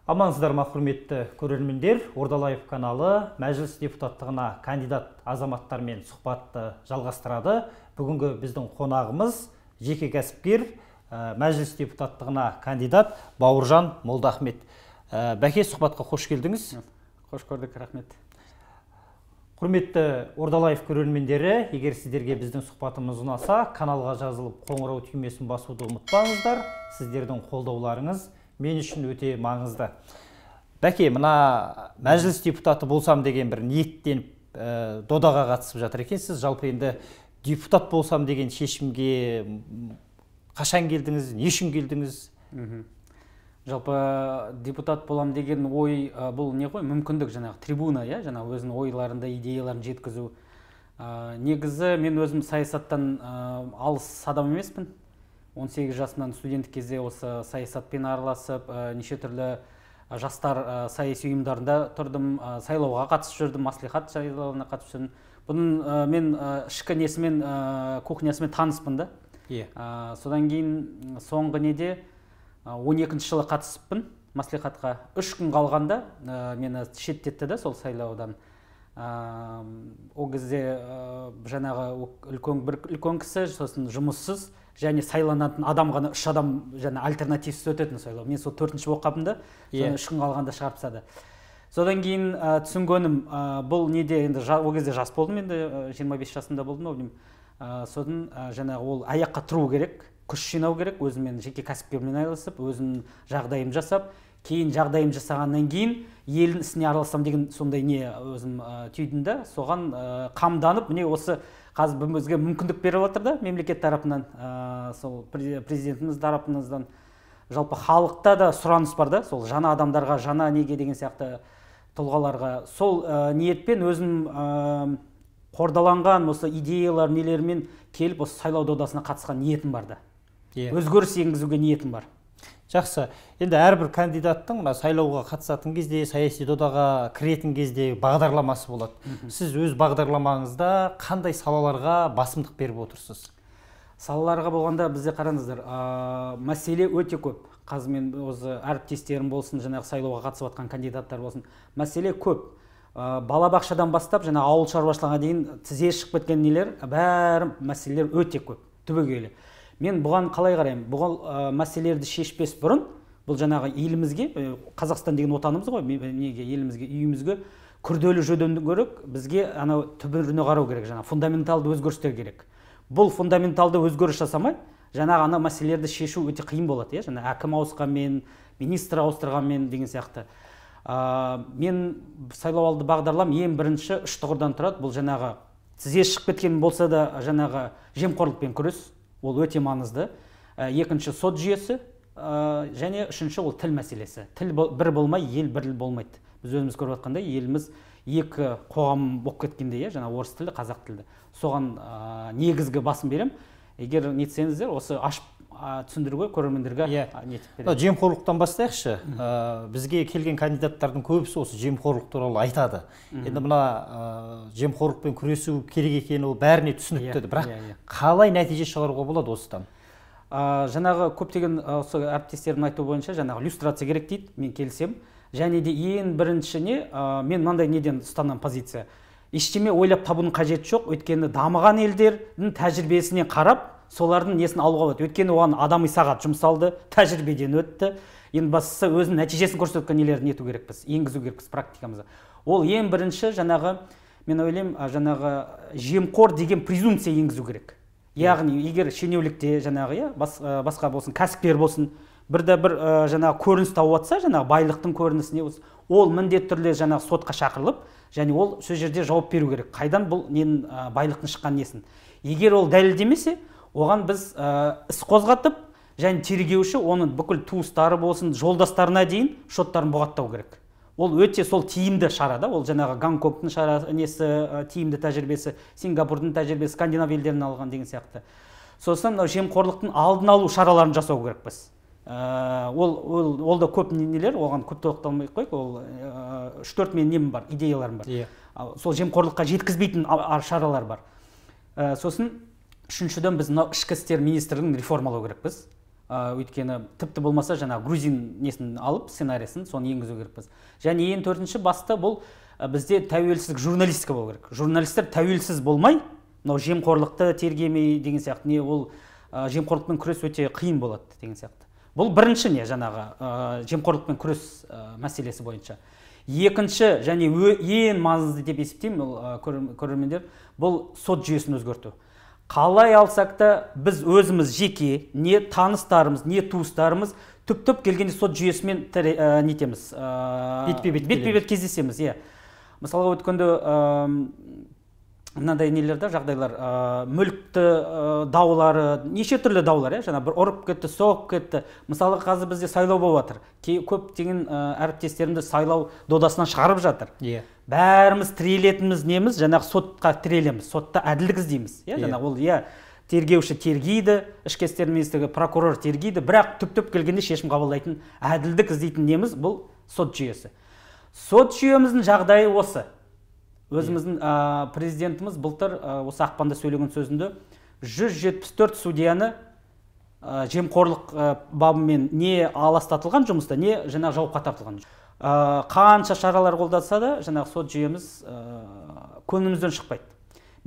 Амансыздар ма, құрметті көрермендер. Ордалаев каналы мәжіліс депутаттығына кандидат азаматтармен сұхбатты жалғастырады. Бүгінгі біздің қонағымыз жеке кәсіпкер, мәжіліс депутаттығына кандидат Бауыржан Молдахмет. Бәке, сұхбатқа қош келдіңіз. Қош көрдік, рахмет. Құрметті Ордалаев көрермендері, егер сіздерге біздің сұхбатымыз ұнаса, каналға жазылып қоңырау түймесін басуды ұмытпаңыздар. Сіздердің қолдауларыңыз мен үшін өте маңызды. Бәке, мына мәжіліс депутаты болсам деген бір ниеттеніп додаға қатысып жатыр екенсіз. Жалпы енді депутат болсам деген шешімге қашан келдіңіз, не үшін келдіңіз? Жалпы депутат болам деген ой, бұл не ғой, мүмкіндік, жаңағы трибуна, жаңағы өзінің ойларында, идеяларын жеткізу. Негізі мен өзім саясаттан алыс адам емеспін. 18 жасымнан студенттік кезде осы саясатпен араласып, неше түрлі жастар саяси ұйымдарында тұрдым, сайлауға қатысып жүрдім, маслихат сайлауына қатысып жүрдім. Бұның мен ішкі несімен, кухнясымен таныспын да. Содан кейін соңғы неде 12 жылы қатысыппын маслихатқа. 3 күн қалғанда мені шеттетті да сол сайлаудан. Ол кезде жаңағы үлкен кісі, сосын жұмыссыз, және сайланатын адам ғана 3 адам жаңа альтернативсіз өтетін сайлау. Мен сол 4-ші болып қапымда, 3 күн қалғанда шығарып тастады. Содан кейін түсінгенім, бұл неде, енді ол кезде жас болдым, енді 25 жасымда болдым. Содан жаңағы ол аяққа тұру керек, күш жинау керек, өзіммен жеке кәсіпкермен айналысып, өзім жағдайым жасап, кейін жағдайым жасағаннан кейін елдің ісіне араласам деген сондай не өзім түйдім да, соған қамданып, міне осы қазір бізге мүмкіндік беріп отыр да, мемлекет тарапынан, сол президентіміз тарапымыздан, жалпы халықта да сұраныс бар да, сол жаңа адамдарға, жаңа неге деген сияқты тұлғаларға. Сол ниетпен өзім қордаланған осы идеялар нелермен келіп, осы сайлау додасына қатысқан ниетім бар да. Өзгеріс енгізуге ниетім бар. Жақсы. Енді әрбір кандидаттың сайлауға қатысатын кезде, саяси додаға кіретін кезде бағдарламасы болады. Сіз өз бағдарламаңызда қандай салаларға басымдық беріп отырсыз? Салаларға болғанда бізде қараңыздар, мәселе өте көп. Қазір мен осы әріптестерім болсын, жаңағы сайлауға қатысып жатқан кандидаттар болсын, мәселе көп. Балабақшадан бастап, жаңа ауыл шаруашылығына дейін тізе шығып кеткен нелер, бәрі мәселелер өте көп, түбегейлі. Мен бұған қалай қараймын? Бұған мәселелерді шешпес бұрын, бұл жаңағы елімізге, Қазақстан деген отанымыз ғой, елімізге, үйімізге күрделі жөндеу керек, бізге анау түбіріне қарау керек, жаңа фундаменталды өзгерістер керек. Бұл фундаменталды өзгеріс жасамай, жаңағы ана мәселелерді шешу өте қиын болады, жаңа әкім ауысқанмен, министр ауыстырғанмен деген сияқты. Мен сайлауалды бағдарлам ең бірінші 3 тұғырдан тұрады. Бұл жаңағы тізе шығып кеткен болса да, жаңағы жемқорлықпен күрес, ол өте маңызды. Екінші сот жүйесі, және үшінші ол тіл мәселесі. Тіл бір болмай, ел бір болмайды. Біз өзіміз көріп жатқандай, еліміз екі қоғам болып кеткенде, жаңа орыс тілді, қазақ тілді. Соған негізгі басым берем. Егер нетсеңіздер, осы ашып түсіндіруге, көрермендерге нетіп беремін. Жемқорлықтан бастайықшы. Бізге келген кандидаттардың көбісі осы жемқорлық туралы айтады. Енді мына жемқорлықпен күресу керек екені ол бәріне түсінікті. Бірақ қалай нәтиже шығаруға болады осыдан? Жаңағы көптеген осы әріптестердің айтуы бойынша жаңағы люстрация керек дейді, мен келісем. Және де ең біріншіне мен мынандай неден ұстанам позиция. Ештеме ойлап табудың қажеті жоқ, өйткені дамыған елдердің тәжірибесіне қарап, солардың несін алуға болады. Өйткені оған адами сағат жұмсалды, тәжірибеден өтті. Енді бастысы өзінің нәтижесін көрсеткен нелерін ету керекпіз, енгізу керекпіз практикамызға. Ол ең бірінші жаңағы, мен ойлаймын, жаңағы жемқор деген презумпция енгізу керек. Яғни, егер шенеулікте жаңағы, басқа болсын, кәсіпкер болсын, бірді-бір жаңағы көрініс тауып жатса, жаңағы байлықтың көрінісіне, ол міндетті түрде жаңағы сотқа шақырылып, және ол сөз жерде жауап беру керек. Қайдан бұл ненің байлықтың шыққан несін? Егер ол дәлелдемесе, оған біз іс қозғатып, және тергеуші оның бүкіл туыстары болсын, жолдастарына дейін шоттарын бұғаттау керек. Ол өте сол тиімді шара да, ол жаңағы Гонконгтың несі, тиімді тәжірибесі, Сингапурдың тәжірибесі, Скандинав елдерінен алған деген сияқты. Сосын жемқорлықтың алдын алу шараларын жасау керек біз. Ол да көп нелер, оған көп тоқталмай қойып, ол 3-4 мен нем бар, идеяларым бар. Сол жемқорлыққа жеткізбейтін шаралар бар. Сосын үшіншіден біз ішкі істер министрлігін реформалау керекпіз. өйткені тіпті болмаса жаңағы грузин несін алып сценарийсін соны енгізу керекпіз. Және ең төртінші басты бұл бізде тәуелсіздік журналистика болу керек. Журналистер тәуелсіз болмай, мынау жемқорлықты тергемей деген сияқты, не ол жемқорлықпен күрес өте қиын болады деген сияқты. Бұл бірінші не жаңағы жемқорлықпен күрес мәселесі бойынша. Екінші және ең маңызды деп есептеймін көрермендер, бұл сот жүйесін өзгерту. Қалай алсақ та біз өзіміз жеке, не таныстарымыз, не туыстарымыз түп келгенде сот жүйесімен нетеміз, бетпе-бет кездесеміз. Мысалға өткенде мынандай нелерде жағдайлар, мүлікті даулары, неше түрлі даулар, жаңа бір ұрып кетті, соғып кетті. Мысалы қазір бізде сайлау болып жатыр. Көптеген әріптестерімді сайлау додасынан шығарып жатыр. Бәріміз тірелетіміз неміз, жаңағы сотқа тірелеміз, сотта әділдік іздейміз. Жаңа ол тергеуші тергейді, ішкі істер министрлігі прокурор тергейді, бірақ түп келгенде шешім қабылдайтын, әділдік іздейтін неміз, бұл сот жүйесі. Сот жүйеміздің жағдайы осы. Өзіміздің президентіміз былтыр осы ақпанда сөйлеген сөзінде 174 судьяны жемқорлық бабымен не аластатылған жұмыста, не жаңағы жауапқа тартылған. Қанша шаралар қолдаса да, жаңағы сот жүйеміз көңілімізден шықпайды.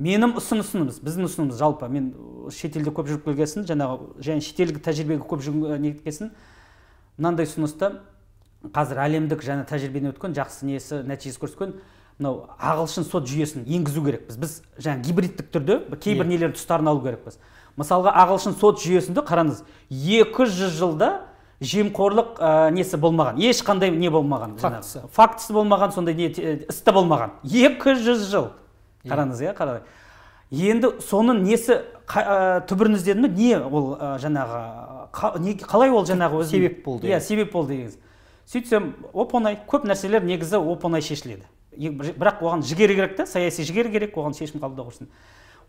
Менің ұсынысымыз, біздің ұсынымыз жалпы, мен шетелде көп жүріп келгесін, және шетелдік тәжірибеге көп жүріп келгесін, мынандай ұсынысты қазір әлемдік және тәжірибеден өткен жақсы несі нәтижесі көрсеткен, мынау ағылшын сот жүйесін енгізу керекпіз. Біз жаңа гибридтік түрде кейбір нелер тұстарын алу керекпіз. Мысалға ағылшын сот жүйесінде қараңыз, 200 жылда жемқорлық несі болмаған, ешқандай не болмаған, фактісі болмаған, сондай істі болмаған. 200 жыл. Қараңыз, қараңыз. Енді соның несі түбірін іздеді ме? Не ол жаңағы қалай ол жаңағы өзі себеп болды. Себеп болды дегеніз. Сөйтсем, оп-оңай, көп нәрселер негізі оп-оңай шешіледі. Бірақ оған жігері керек та, саяси жігері керек, оған шешім қабылдау үшін.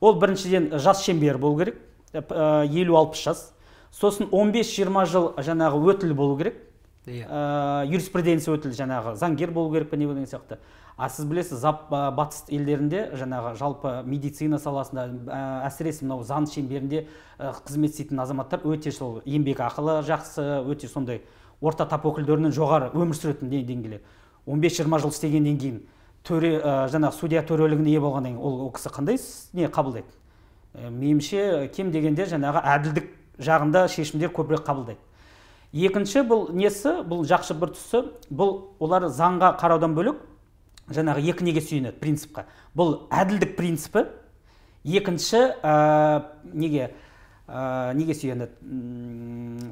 Ол біріншіден жас шеңбері болу керек, 50-60 жас. Сосын 15-20 жыл жаңағы өтіл болу керек. Юриспруденция өтіл жаңағы заңгер болу керек пе не деген сияқты. Сіз білесіз, батыс елдерінде жаңағы жалпы медицина саласында, әсіресе мынау заң шеңберінде қызмет істейтін азаматтар өте сол еңбек ақылы жақсы, өте сондай орта тап өкілдерінен жоғары өмір сүретін деңгейлер. 15-20 жыл істегеннен кейін жаңағы судья төрелігіне ие болғаннан кейін ол кісі қандай не қабылдайды? Меніңше кем дегенде жаңағы әділдік жағында шешімдер көбірек қабылдайды. Екінші бұл несі, бұл жақсы бір тұсы, бұл олар заңға қараудан бөлек жаңағы екі неге сүйенеді принципқа. Бұл әділдік принципі. Екінші неге сүйенеді?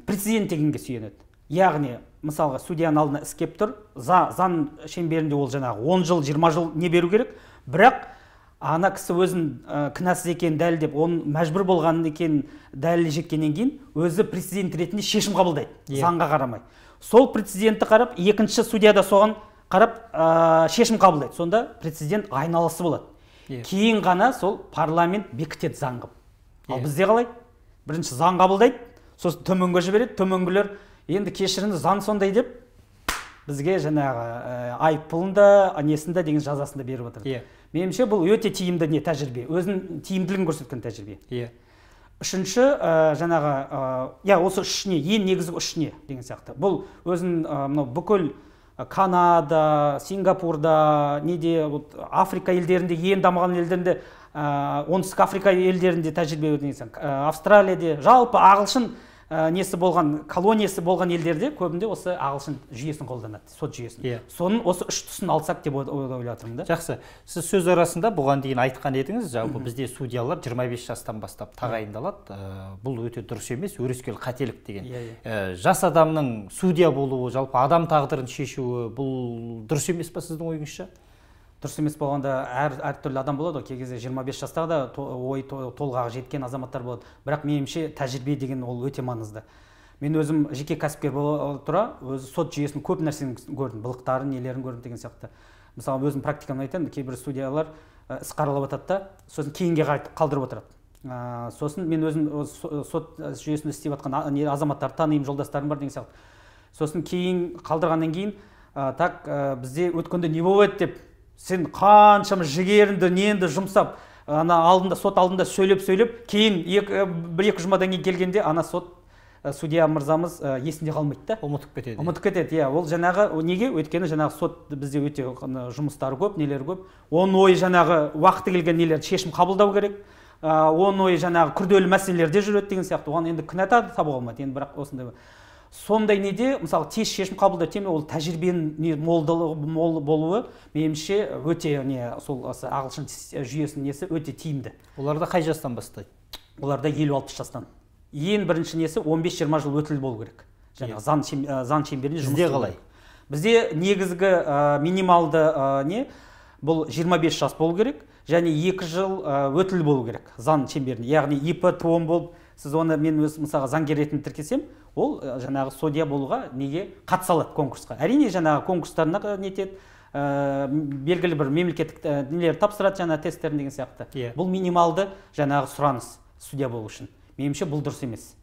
Прецедент дегенге сүйенеді. Яғни, мысалға, судьяның алдына іс келіп тұр, заң шеңберінде ол жаңағы 10 жыл, 20 жыл не беру керек, бірақ ана кісі өзін кінәсіз екенін дәлелдеп, оның мәжбүр болғанын екенін дәлелі жеткеннен кейін, өзі прецедент ретінде шешім қабылдайды, заңға қарамай. Сол прецедентті қарап, екінші судья да соған қарап шешім қабылдайды. Сонда прецедент айналысы болады. Кейін ғана сол парламент бекітеді заң қылып. Ал бізде қалай? Бірінші заң қабылдайды, сосын төменге жібереді, төменгілер енді кешіріңіз, заң сондай деп бізге жаңағы айыппұлында, несінде деген жазасында беріп отыр. Меніңше бұл өте тиімді не тәжірибе, өзінің тиімділігін көрсеткен тәжірибе. Үшінші жаңағы осы үш не, ең негізгі үш не деген сияқты. Бұл өзінің бүкіл Канада, Сингапурда, Африка елдерінде, ең дамыған елдерінде, оңтүстік Африка елдерінде тәжірибе өткен, Австралияде, жалпы ағылшын несі болған, колониясы болған елдерде көбінде осы ағылшын жүйесін қолданады, сот жүйесін. Соның осы үш тұсын алсақ деп ойлатырмын да. Жақсы. Сіз сөз арасында бұған дейін айтқан едіңіз, жалпы бізде судьялар 25 жастан бастап тағайындалады. Бұл өте дұрыс емес, өрескел қателік деген. Жас адамның судья болуы, жалпы адам тағдырын шешуі, бұл дұрыс емес па сіздің ойыңызша? Дұрыс емес болғанда әртүрлі адам болады, кей кезде 25 жастағы да ой толғағы жеткен азаматтар болады. Бірақ меніңше тәжірибе деген ол өте маңызды. Мен өзім жеке кәсіпкер бола тұра, өзі сот жүйесінің көп нәрсені көрдім, былықтарын, нелерін көрдім деген сияқты. Мысалы, өзім практикамды айтайын, кейбір судьялар іс қаралып жатады да, сосын кейінге қалдырып отырады. Сосын мен өзім сот жүйесінде істеп жатқан азаматтарды танимын, жолдастарым бар деген сияқты. Сосын кейін қалдырғаннан кейін, так бізде өткенде не болады деп, сен қаншама жігеріңді, неңді жұмсап, сот алдында сөйлеп, кейін бір-екі жұмадан кейін келгенде, ана сот судья мырзамыз есінде қалмайды да. Ұмытып кетеді. Ұмытып кетеді, иә. Ол жаңағы неге? Өйткені жаңағы сот бізде өте жұмыстары көп, нелер көп. Оның ойы жаңағы уақыты келген нелер шешім қабылдау керек. Оның ойы жаңағы күрделі мәселелерде жүреді деген сияқты. Оған енді кінә табуға болмайды. Енді бірақ осындай сондай неде, мысалы, тез шешім қабылдау теме ол тәжірибенің мол болуы меніңше өте сол ағылшын жүйесінің несі өте тиімді. Оларда қай жастан бастайды? Оларда 50-60 жастан. Ең бірінші несі 15-20 жыл өтіл болу керек. Жаңағы заң шеңберінде жұмыс. Бізде қалай? Бізде негізгі минималды бұл 25 жас болу керек, және 2 жыл өтіл болу керек заң шеңберінде. Яғни ИП туым болып, сіз оны мен өз мысалға заңгер ретінде тіркесем, ол жаңағы судья болуға неге қатыса алады конкурсқа. Әрине жаңағы конкурстарына нетеді, белгілі бір мемлекеттік нелер тапсырады жаңа тесттерін деген сияқты. Бұл минималды жаңағы сұраныс судья болу үшін. Меніңше бұл дұрыс емес.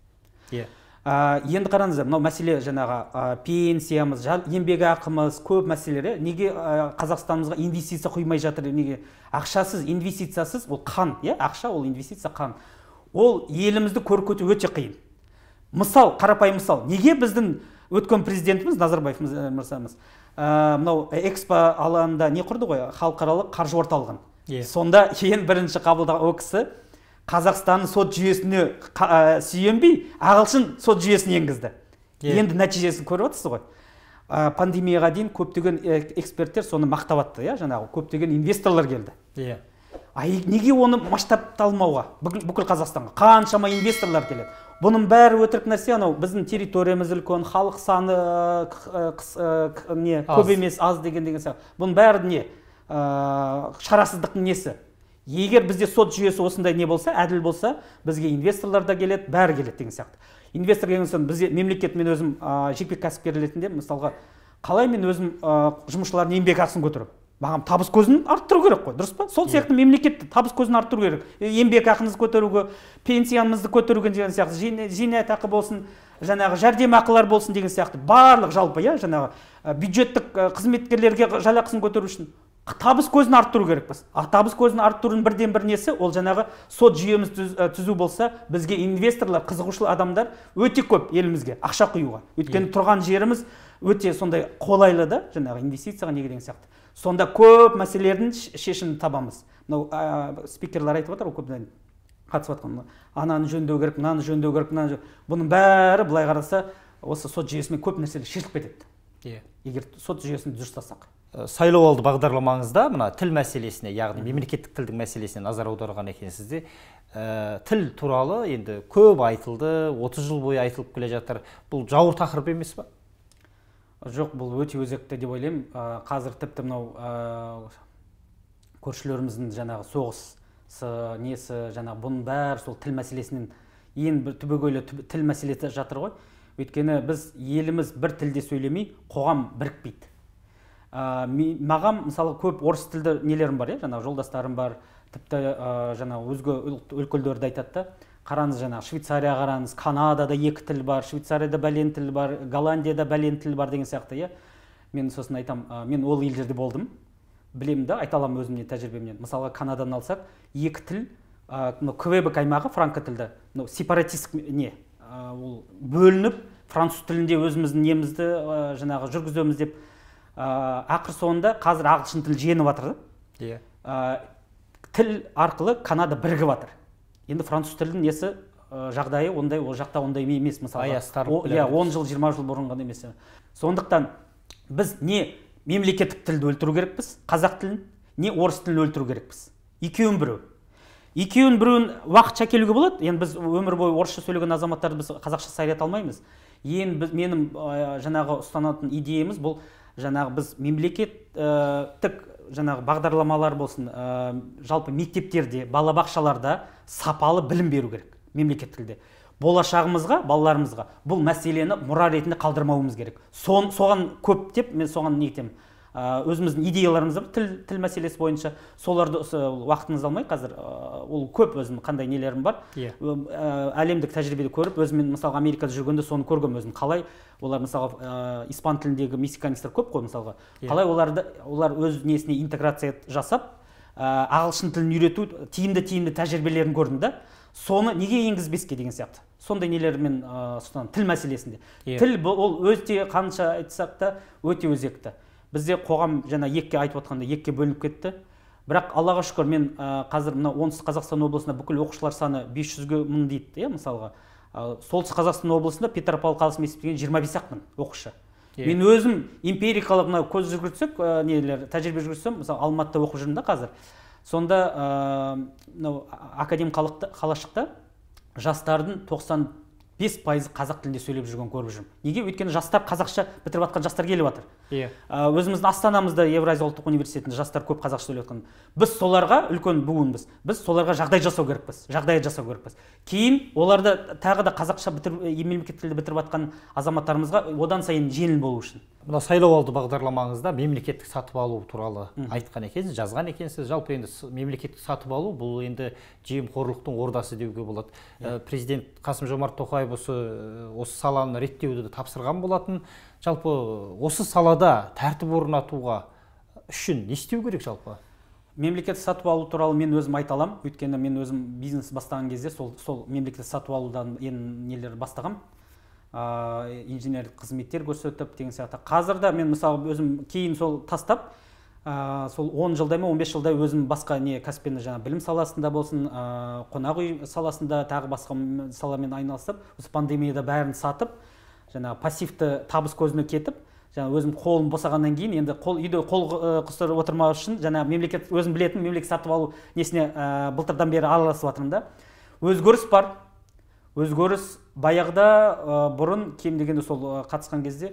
Енді қараңыздар, мынау мәселе жаңағы пенсиямыз, еңбек ақымыз, көп мәселелері неге Қазақстанымызға инвестиция құймай жатыр? Неге ақшасыз, инвестициясыз ол қан, ақша ол инвестиция қан. Ол елімізді көркету өте қиын. Мысал, қарапайым мысал, неге біздің өткен президентіміз Назарбаев мырзамыз мынау экспо алаңында не құрды ғой, халықаралық қаржы орталығын. Сонда ең бірінші қабылдаған ол кісі Қазақстанның сот жүйесіне сүйенбей, ағылшын сот жүйесін енгізді. Енді нәтижесін көріп отырсыз ғой. Пандемияға дейін көптеген эксперттер соны мақтап атты, жаңағы көптеген инвесторлар келді. Неге оны масштабталмауға бүкіл Қазақстанға қаншама инвесторлар келеді? Бұның бәрі өтірік нәрсе, анау біздің территориямыз үлкен, халық саны көп емес, аз деген сияқты. Бұның бәрі не? Шарасыздықтың несі? Егер бізде сот жүйесі осындай не болса, әділ болса, бізге инвесторлар да келеді, бәрі келеді деген сияқты. Инвестор деген соң бізде мемлекет, мен өзім жеке кәсіпкер ретінде, мысалға, қалай мен өзім жұмысшылардың еңбек ақысын көтеріп, маған табыс көзін арттыру керек қой, дұрыс па? Сол сияқты мемлекет табыс көзін арттыру керек. Еңбек ақыңызды көтеруге, пенсиямызды көтеруге деген сияқты, зейнетақы болсын, жаңағы жәрдемақылар болсын деген сияқты, барлық жалпы, жаңағы бюджеттік қызметкерлерге жалақысын көтеру үшін табыс көзін арттыру керекпіз. Табыс көзін арттырудың бірден бір несі, ол жаңағы сот жүйеміз түзу болса, бізге инвесторлар, қызығушылы адамдар өте көп елімізге ақша құюға. Өйткені тұрған жеріміз өте сондай қолайлы да, жаңағы инвестицияға неге деген сияқты. Сонда көп мәселелердің шешімін табамыз. Мынау спикерлер айтып отыр, көптен қатысып жатқан. Ананы жөндеу керек, мынаны жөндеу керек, бұның бәрі былай қараса, осы сот жүйесімен көп нәрселер шешіліп кетеді. Егер сот жүйесін дұрыстасақ. Сайлауалды бағдарламаңызда мына тіл мәселесіне, яғни мемлекеттік тілдің мәселесіне назар аударған екенсізде, тіл туралы енді көп айтылды, 30 жыл бойы айтылып келе жатыр. Бұл жауыр тақырып емес па? Жоқ, бұл өте өзекті деп ойлаймын. Қазір тіпті мынау көршілеріміздің жаңағы соғысы несі, жаңағы бұның бәрі сол тіл мәселесінен ең бір түбегейлі тіл мәселесі жатыр ғой. Өйткені біз еліміз бір тілде сөйлемей, қоғам бірікпейді. Маған мысалы көп орыс тілді нелерім бар, жаңағы жолдастарым бар, тіпті жаңағы өзге өлкелерді айтады да. Қараңыз, жаңағы Швейцария қараңыз, Канадада 2 тіл бар, Швейцарияда бәлен тіл бар, Голландияда бәлен тіл бар деген сияқты. Мен сосын айтам, мен ол елдерде болдым, білемін да, айта аламын өзімнен тәжірибемнен. Мысалға Канададан алсақ, 2 тіл, Квебек аймағы франко тілді, сепаратист не, ол бөлініп, француз тілінде өзіміздің немізді жаңағы жүргіземіз деп, ақыр соңында қазір ағылшын тіл жеңіп жатыр. Тіл арқылы Канада бірігіп жатыр. Енді француз тілдің несі жағдайы ондай, ол жақта ондай емес, мысалы. 10 жыл, 20 жыл бұрын ғана емес. Сондықтан біз не мемлекеттік тілді өлтіру керекпіз, қазақ тілін, не орыс тілін өлтіру керекпіз. Екеуін біреу. Екеуін біреуін уақытша келуге болады. Енді біз өмір бойы орысша сөйлеген азаматтарды біз қазақша сайрата алмаймыз. Менің жаңағы ұстанатын идеямыз бұл жаңағы біз мемлекеттік жаңағы бағдарламалар болсын, жалпы мектептерде, балабақшаларда сапалы білім беру керек мемлекет тілде. Болашағымызға, балаларымызға бұл мәселені мұра ретінде қалдырмауымыз керек. Соған көп деп, мен соған не етемін. Өзіміздің идеяларымыз бар, тіл мәселесі бойынша. Соларды уақытыңызды алмай, қазір ол көп өзім қандай нелерім бар. Әлемдік тәжірибеде көріп, өзімен мысалға Америкада жүргенде соны көргім өзім. Қалай олар мысалға испан тіліндегі мексиканецтер көп қой мысалға. Қалай олар өз несіне интеграция жасап, ағылшын тілін үйрету тиімді тәжірибелерін көрдім да. соны неге енгізбеске деген сияқты сондай нелермен ұстанамын. Тіл мәселесінде тіл ол өте қанша айтсақ та өте өзекті. Бізде қоғам жаңа екіге айтып отқанда екіге бөлініп кетті. Бірақ Аллаға шүкір, мен қазір мына оңтүстік Қазақстан облысында бүкіл оқушылар саны 500-ге мың дейді, мысалға. Солтүстік Қазақстан облысында Петропавл қаласымен есептеген 25-ақ мың оқушы. Мен өзім эмпирикалық мына көз жүгіртсек, тәжірибе жүргізсем, мысалы Алматыда оқып жүрмін да қазір. Сонда академ қалашықта жастардың 95% қазақ тілінде сөйлеп жүрген көріп жүрмін. Неге? Өйткені жастар қазақша бітіріп жатқан жастар келіп жатыр. Өзіміздің Астанамызда Евразия ұлттық университетінде жастар көп қазақша сөйлеп жатқан. Біз соларға үлкен буынбыз. Біз соларға жағдай жасау керекпіз. Жағдай жасау керекпіз. Кейін оларды тағы да қазақша мемлекеттік тілді бітіріп жатқан азаматтарымызға одан сайын жеңіл болу үшін. Мына сайлауалды бағдарламаңызда мемлекеттік сатып алу туралы айтқан екенсіз, жазған екенсіз. Жалпы енді мемлекеттік сатып алу бұл енді жемқорлықтың ордасы деуге болады. Президент Қасым-Жомарт Тоқаев осы саланы реттеуді тапсырған болатын. Жалпы осы салада тәртіп орнатуға үшін не істеу керек жалпы? Мемлекеттік сатып алу туралы мен өзім айта аламын. Өйткені мен өзім бизнес бастаған кезде сол мемлекеттік сатып алудан нелер бастағам. Инженерлік қызметтер көрсетіп деген сияқты. Қазірде мен мысалы өзім кейін сол тастап, сол 10 жылдай ма 15 жылдай өзім басқа не кәсіппен жаңа білім саласында болсын, қонақ үй саласында тағы басқа саламен айналысып, осы пандемияда бәрін сатып, жаңа пассивті табыс көзіне кетіп, жаңа өзім қолым босағаннан кейін енді үйде қол қыстырып отырмау үшін жаңа мемлекет өзім білетін мемлекет сатып алу несіне былтырдан бері араласып жатырмын да. Өзгеріс бар. Өзгеріс баяғыда бұрын кем дегенде сол қатысқан кезде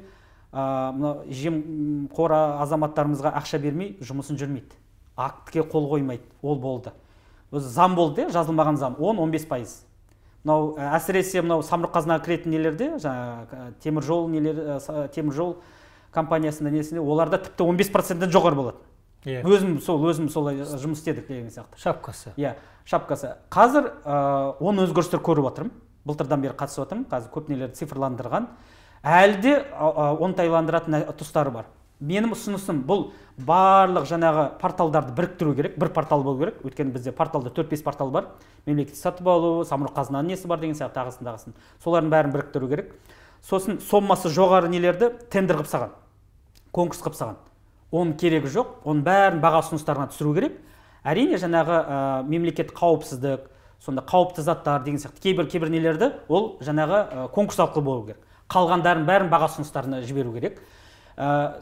жемқор азаматтарымызға ақша бермей жұмысын жүрмейді. Актіге қол қоймайды. Ол болды. Өзі зам болды, жазылмаған зам 10-15%. Мынау әсіресе мынау самұрық қазынаға кіретін нелерде, жаңа теміржол компаниясында несінде оларда тіпті 15%-ден жоғары болады. Өзім солай жұмыс істедік деген сияқты. Шапкасы. Шапкасы. Қазір оны өзгерістер көріп отырмын. Былтырдан бері қатысып отырмын. Қазір көп нелерді цифрландырған. Әлде оңтайландыратын тұстары бар. Менің ұсынысым бұл барлық жаңағы порталдарды біріктіру керек. Бір портал болу керек. Өйткені бізде порталда 4-5 портал бар. Мемлекеттік сатып алу, самұрық қазынаның несі бар деген сияқты тағысын. Солардың бәрін біріктіру керек. Сосын сомасы жоғары нелерді тендер қылып саған. Конкурс қылып саған. Оның керегі жоқ. Оның бәрін баға ұсыныстарына түсіру керек. Әрине жаңағы мемлекет қауіпсіздік, сонда қауіпті заттар деген сияқты кейбір нелерді ол жаңағы конкурс арқылы болу керек. Қалғандарын бәрін баға ұсыныстарына жіберу керек.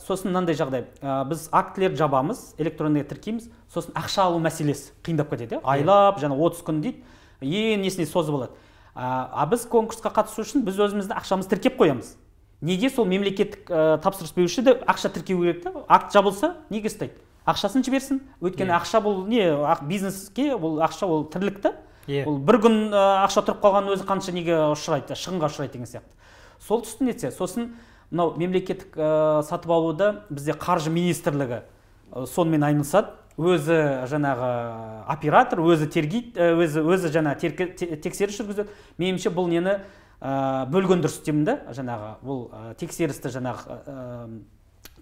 Сосын мынандай жағдай. Біз актілерді жабамыз, электронды тіркейміз. Сосын ақша алу мәселесі қиындап кетеді. Айлап, жаңа 30 күн дейді. Несіне созып алады. Біз конкурсқа қатысу үшін біз өзімізді ақшамызды тіркеп қоямыз. Неге сол мемлекеттік тапсырыс беруші де ақша тіркеу керек те? Акт жабылса, неге істейді? Ақшасын жіберсін. Өйткені ақша бұл бизнеске, бұл ақша ол тірлікті. Ол бір күн ақша тұрып қалған өзі қанша неге ұшырайды, шығынға ұшырайды деген сияқты. Сол түсін етсе, сосын мынау мемлекеттік сатып алуда бізде қаржы министрлігі сонымен айналысады. Өзі жаңағы оператор, өзі тергейді, өзі жаңағы тексеріс жүргізеді. Меніңше бұл нені бөлген дұрыс деймін да, жаңағы бұл тексерісті жаңағы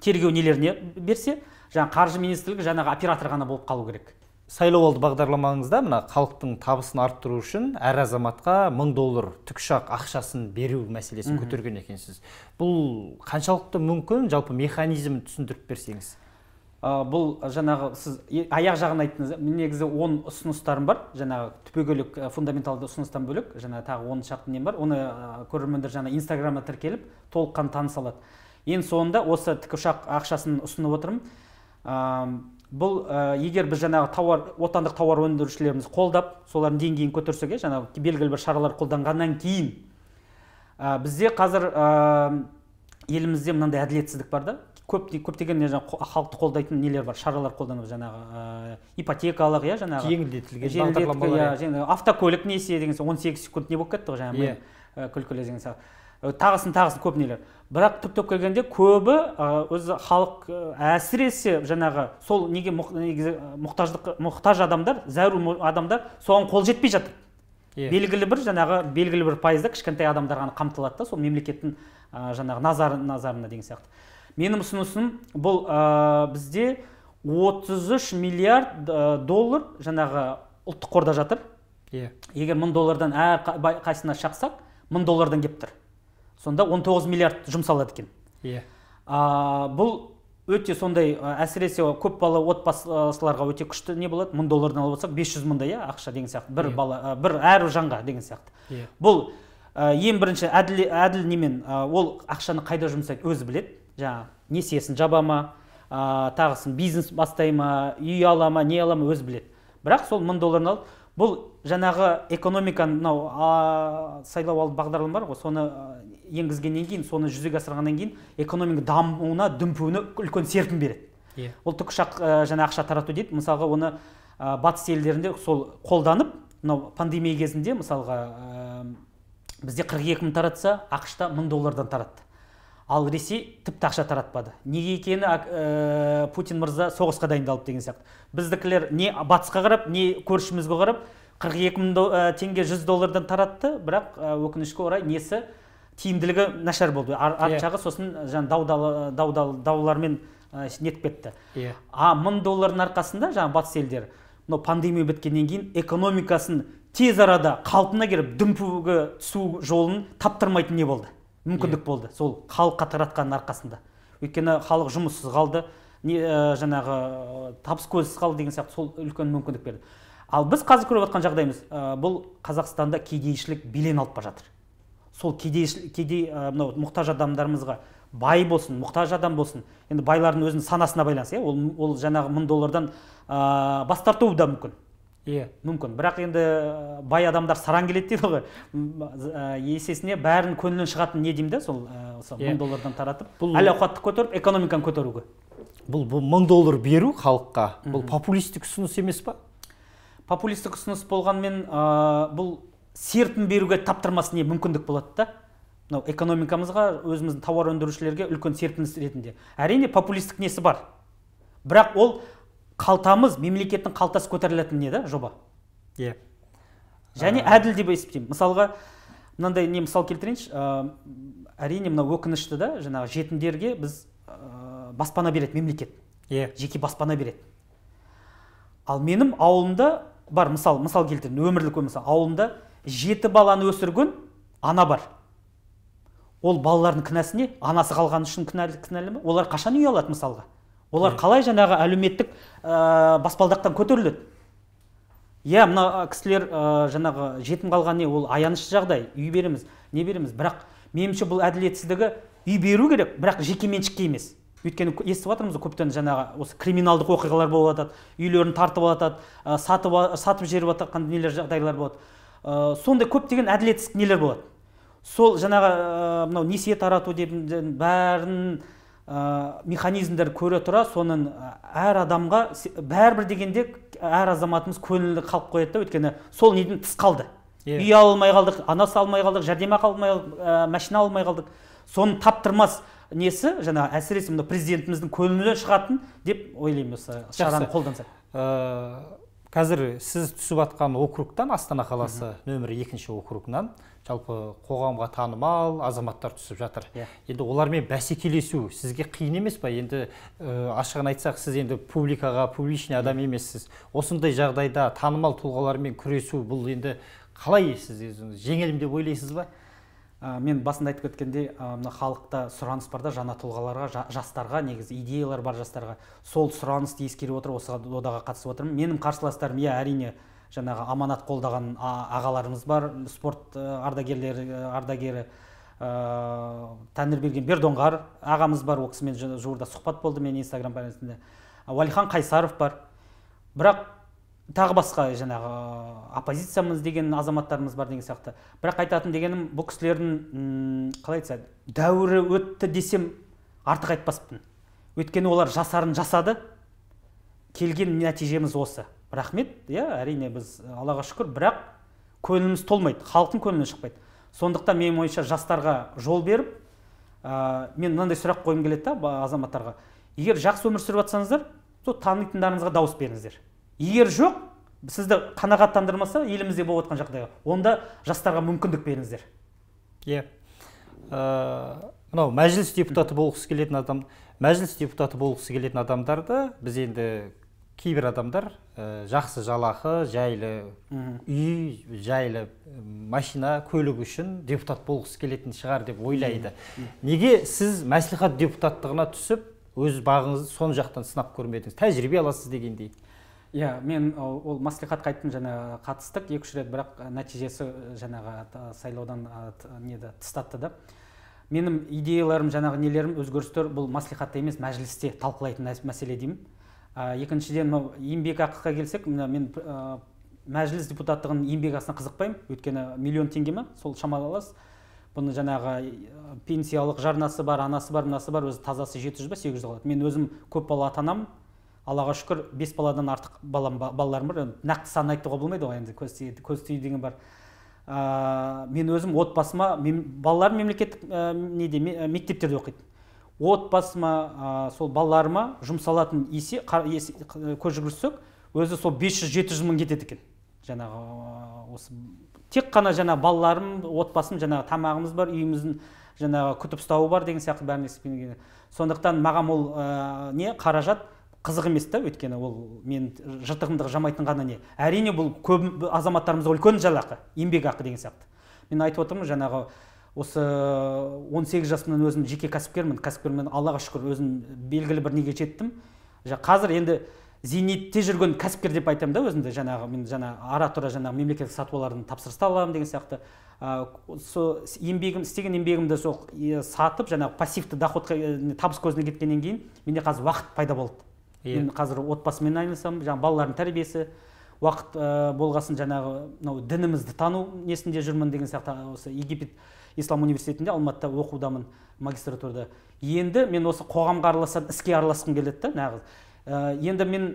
тергеу нелеріне берсе, жаңағы қаржы министрлігі жаңағы оператор ғана болып қалу керек. Сайлауалды бағдарламаңызда мына халықтың табысын арттыру үшін әр азаматқа $1000 тікұшақ ақшасын беру мәселесін көтерген екенсіз. Бұл қаншалықты мүмкін, жалпы механизмін түсіндіріп берсеңіз? Бұл жаңағы сіз аяқ жағын айттыңыз. Негізі 10 ұсыныстарым бар. Жаңағы түбегейлік фундаменталды ұсыныстан бөлек, жаңағы тағы 10 шақты нем бар. Оны көрермендер жаңа Инстаграмда тіркеліп, толыққан таныса алады. Ең соңында осы тікұшақ ақшасын ұсынып отырмын. Бұл егер біз жаңағы отандық тауар өндірушілеріміз қолдап, солардың деңгейін көтерсек, жаңағы белгілі бір шаралар қолданғаннан кейін бізде қазір елімізде мынандай әділетсіздік бар да. Көптеген халықты қолдайтын нелер бар, шаралар қолданып, жаңағы ипотекалық, жаңағы жеңілдетілген бағдарламалар, автокөлік несие деген 18 секунд не болып кетті ғой, жаңағы күлкілі деген сияқты. Тағысын көп нелер. Бірақ түптеп келгенде көбі өзі халық әсіресе жаңағы сол неге мұқтаж адамдар, зәру адамдар соған қол жетпей жатыр. Белгілі бір пайызда кішкентай адамдар ғана қамтылады да, сол мемлекеттің жаңағы назарына деген сияқты. Менің ұсынысым бұл бізде $33 миллиард жаңағы ұлттық қорда жатыр. Егер $1000 әр қайсына шақсақ, $1000 кеп тұр. Сонда 19 миллиард жұмсалады екен. Бұл өте сондай, әсіресе көп бала отбасыларға өте күшті не болады? $1000 алып отсақ, 500 мыңдай ақша деген сияқты. Бір әр жанға деген сияқты. Бұл ең бірінші әділ немен ол ақшаны қайда жұмсайды өзі біледі. Жаңа несиесін жаба ма, тағысын бизнес бастай ма, үй ала ма, не ала ма өзі біледі. Бірақ сол $1000 алып, бұл жаңағы экономиканы, сайлау алды бағдарлама бар ғой, соны енгізгеннен кейін, соны жүзеге асырғаннан кейін экономика дамуына, дүмпуіне үлкен серпін береді. Ол тікұшақ жаңа ақша тарату дейді. Мысалға оны батыс елдерінде сол қолданып, пандемия кезінде мысалға бізде 42 мың таратса, ақшта $1000 таратты. Ал Ресей тіпті ақша таратпады. Неге екені Путин мырза соғысқа дайындалып деген сияқты. Біздікілер не батысқа қарап, не көршімізге қарап 42 мың теңге $100 таратты, бірақ өкінішке орай несі тиімділігі нашар болды. Арт жағы сосын даулармен нетіп кетті. $1000 арқасында жаңа батыс елдері пандемия біткеннен кейін экономикасын тез арада қалпына келіп дүмпуге түсу жолын таптырмайтын не болды? Мүмкіндік болды. Сол халыққа таратқанның арқасында. Өйткені халық жұмыссыз қалды, жаңағы табыс көзсіз қалды деген сияқты сол үлкен мүмкіндік берді. Ал біз қазір көріп жатқан жағдайымыз, бұл Қазақстанда кедейшілік белең алып бара жатыр. Сол кедей мұқтаж адамдарымызға бай болсын, мұқтаж адам болсын, енді байлардың өзінің санасына байланысты, ол жаңағы $1000 бас тартуы да мүмкін. Мүмкін. Бірақ енді бай адамдар сараң келеді дейді ғой. Есесіне бәрін көңілінен шығатын не деймін де, сол $1000 таратып, әл ауқатты көтеріп, экономиканы көтеруге. Бұл $1000 беру халыққа, бұл популистік ұсыныс емес па? Популистік ұсыныс болғанмен, бұл серпін беруге таптырмас не мүмкіндік болады да. Экономикамызға, өзіміздің тауар өндірушілерге үлкен серпін ретінде. Әрине популистік несі бар. Бірақ ол қалтамыз, мемлекеттің қалтасы көтерілетін не да жоба. Және әділ деп есептеймін. Мысалға, мынандай не мысал келтірейінші, әрине мына өкінішті да, жаңағы жетімдерге біз баспана береді мемлекет. Жеке баспана береді. Ал менің ауылымда бар, мысал келтірейін, өмірлік мысал. Ауылымда 7 баланы өсірген ана бар. Ол балалардың кінәсіне, анасы қалған үшін кінәлі ме? Олар қашан үй алады мысалға? Олар қалай жаңағы әлеуметтік баспалдақтан көтеріледі? Мына кісілер жаңағы жетім қалған не, ол аянышты жағдай, үй береміз, не береміз. Бірақ меніңше бұл әділетсіздігі үй беру керек, бірақ жеке меншікке емес. Өйткені естіп жатырмыз көптен жаңағы осы криминалдық оқиғалар болып жатады, үйлерін тартып жатады, сатып жеріп жатқан нелер жағдайлар болады. Сондай көптеген әділетсіздік нелер болады. Сол жаңағы несие тарату деп бәрін механизмдер көре тұра, соның әр адамға бәрібір дегенде әр азаматымыз көңілі қалып қояды да, өйткені сол неден тыс қалды. Үй алмай қалдық, анасы алмай қалдық, жәрдемақы алмай қалдық, машина алмай қалдық. Соны таптырмас несі, жаңа әсіресе президентіміздің көңілінен шығатын деп ойлаймын осы шараны қолданса. Қазір сіз түсіп атқан округтан, Астана қаласы нөмірі 2-ші округынан жалпы қоғамға танымал азаматтар түсіп жатыр. Енді олармен бәсекелесу сізге қиын емес па? Енді ашығын айтсақ, сіз енді публикаға, публичный адам емессіз. Осындай жағдайда танымал тұлғалармен күресу, бұл енді қалай сіз жеңілім деп ойлайсыз ба? Мен басында айтып кеткенде, халықта сұраныс бар да, жаңа тұлғаларға, жастарға, негізі идеялар бар жастарға. Сол сұранысты ескере отырып, осы додаға қатысып отырмын. Менің қарсыластарым, әрине, жаңағы аманат қолдаған ағаларымыз бар, спорт ардагері Тәңірберген Бердоңғар ағамыз бар, ол кісімен жуырда сұхбат болды мен Инстаграм парақшасында. Уәлихан Қайсаров бар. Бірақ тағы басқа жаңағы оппозициямыз деген азаматтарымыз бар деген сияқты. Бірақ айтатын дегенім, бұл кісілердің қалай айтса, дәуірі өтті десем артық айтпаспын. Өйткені олар жасарын жасады, келген нәтижеміз осы. Рахмет, әрине біз Аллаға шүкір, бірақ көңіліміз толмайды, халықтың көңілінен шықпайды. Сондықтан менің ойымша жастарға жол беріп, мен мынандай сұрақ қойым келеді да азаматтарға. Егер жақсы өмір сүріп жатсаңыздар, сол танитындарыңызға дауыс беріңіздер. Егер жоқ, сізді қанағаттандырмаса, елімізде болып жатқан жағдайға, онда жастарға мүмкіндік беріңіздер. Мынау мәжіліс депутаты болғысы келетін адамдарды біз енді кейбір адамдар жақсы жалақы, жайлы үй, жайлы машина, көлік үшін депутат болғысы келетін шығар деп ойлайды. Неге сіз мәслихат депутаттығына түсіп, өз бағыңызды сон жақтан сынап көрмедіңіз? Тәжірибе аласыз дегендей. Иә, мен ол маслихатқа айттым, жаңа қатыстық 2-3 рет, бірақ нәтижесі жаңағы сайлаудан тыстатты да. Менің идеяларым, жаңағы нелерім, өзгерістер бұл маслихатта емес, мәжілісте талқылайтын мәселе деймін. Екіншіден, еңбек ақыға келсек, мен мәжіліс депутаттығын еңбек ақысына қызықпаймын, өйткені миллион теңге ме, сол шамалас. Бұны жаңағы пенсиялық жарнасы бар, анасы бар, мынасы бар, өзі тазасы 700 ба 800 алады. Мен өзім көп бала ата-анам, Аллаға шүкір 5 баладан артық балаларым бар. Нақты санын айтуға болмайды ғой, енді көз тию деген бар. Мен өзім отбасыма, балаларым мемлекеттік мектептерде оқиды. Отбасыма, сол балаларыма жұмсалатын есе көз жүгірсек, өзі сол 500-700 мың кетеді екен. Жаңағы осы тек қана жаңағы балаларым, отбасым, жаңағы тамағымыз бар, үйіміздің жаңағы күтіп ұстауы бар деген сияқты бәрін ескерген. Сондықтан маған ол қаражат қызық емес та, өйткені ол мен жыртығымды жамайтын ғана не. Әрине бұл көп азаматтарымызға үлкен жалақы, еңбек ақы деген сияқты. Мен айтып отырмын, жаңағы осы 18 жасымнан өзім жеке кәсіпкермен Аллаға шүкір өзім белгілі бір неге жеттім. Қазір енді зейнетте жүрген кәсіпкер деп айтамын да өзімді, жаңағы мен ара-тұра жаңағы мемлекеттік сатулардың тапсырысты аламын деген сияқты. Істеген еңбегімді сол сатып, жаңағы пассивті доходқа табыс көзіне кеткеннен кейін менде қазір уақыт пайда болды. Мен қазір отбасымен айналысамын, жаңағы балалардың тәрбиесі, уақыт болғасын жаңағы дінімізді тану несінде жүрмін деген сияқты. Осы Египет Ислам университетінде Алматыда оқудамын, магистратурада. Енді мен осы қоғамға араласып, іске араласқым келеді да, нағыз. Енді мен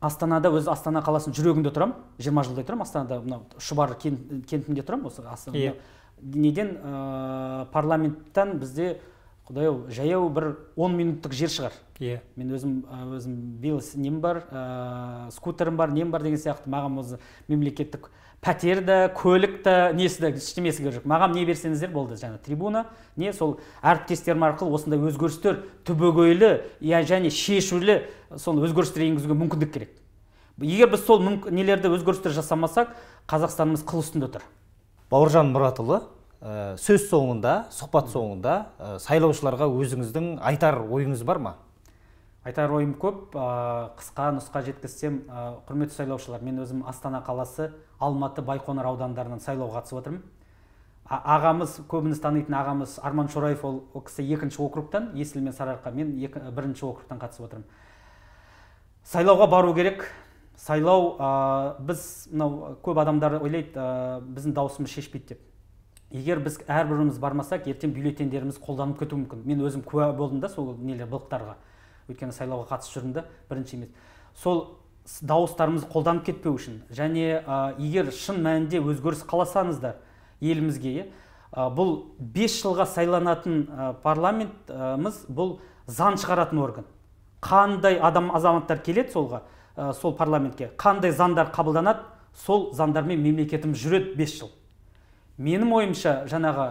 Астанада, өз Астана қаласының жүрегінде тұрам, 20 жылдай тұрам, Астанада Шұбар кентінде тұрам, осы Астана. Неден парламенттен бізде Құдай-ау, жаяу бір 10 минуттық жер шығар. Мен өзім биыл нем бар, скутерім бар, нем бар деген сияқты, маған өзі мемлекеттік пәтерді, көлікті, несі де ештемесі керек жоқ. Маған не берсеңіздер болды, жаңа трибуна, не сол әріптестерім арқылы осындай өзгерістер түбегейлі, және шешулі сол өзгерістер енгізуге мүмкіндік керек. Егер біз сол нелерді өзгерістер жасамасақ, Қазақстанымыз қыл үстінде тұр. Бауыржан Мұратұлы, сөз соңында, сұхбат соңында сайлаушыларға өзіңіздің айтар ойыңыз бар ма? Айтар ойым көп, қысқа нұсқа жеткізсем, құрметті сайлаушылар, мен өзім Астана қаласы, Алматы, Байқоңыр аудандарынан сайлауға қатысып отырмын. Ағамыз, көбіңіз танитын ағамыз Арман Шораев, ол кісі 2-ші округтан, Есіл мен Сарыарқа, мен 1-ші округтан қатысып отырмын. Сайлауға бару керек. Сайлау, біз көп адамдар ойлайды, біздің даусымыз шешпейді деп. Егер біз әрбіріміз бармасақ, ертең бюллетендеріміз қолданып кетуі мүмкін. Мен өзім куә болдым да сол былықтарға. Өйткені сайлауға қатысып жүрдім да, бірінші емес. Сол дауыстарымыз қолданып кетпеу үшін. Және егер шын мәнінде өзгеріс қаласаңыздар елімізге, бұл 5 жылға сайланатын парламентіміз бұл заң шығаратын орган. Қандай азаматтар келеді сол парламентке, қандай заңдар қабылданады, сол заңдармен мемлекетіміз жүреді 5 жыл. Менің ойымша, жаңағы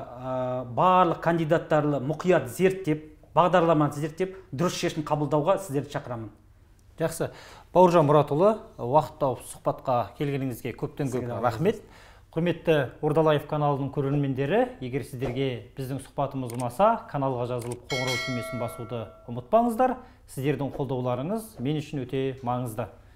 барлық кандидаттарды мұқият зерттеп, бағдарламаны зерттеп, дұрыс шешім қабылдауға сіздерді шақырамын. Жақсы. Бауыржан Мұратұлы, уақыт тауып сұхбатқа келгеніңізге көптен көп рахмет. Құрметті Ордалаев каналының көрермендері, егер сіздерге біздің сұхбатымыз ұнаса, каналға жазылып қоңырау түймесін басуды ұмытпаңыздар. Сіздердің қолдауларыңыз мен үшін өте маңызды.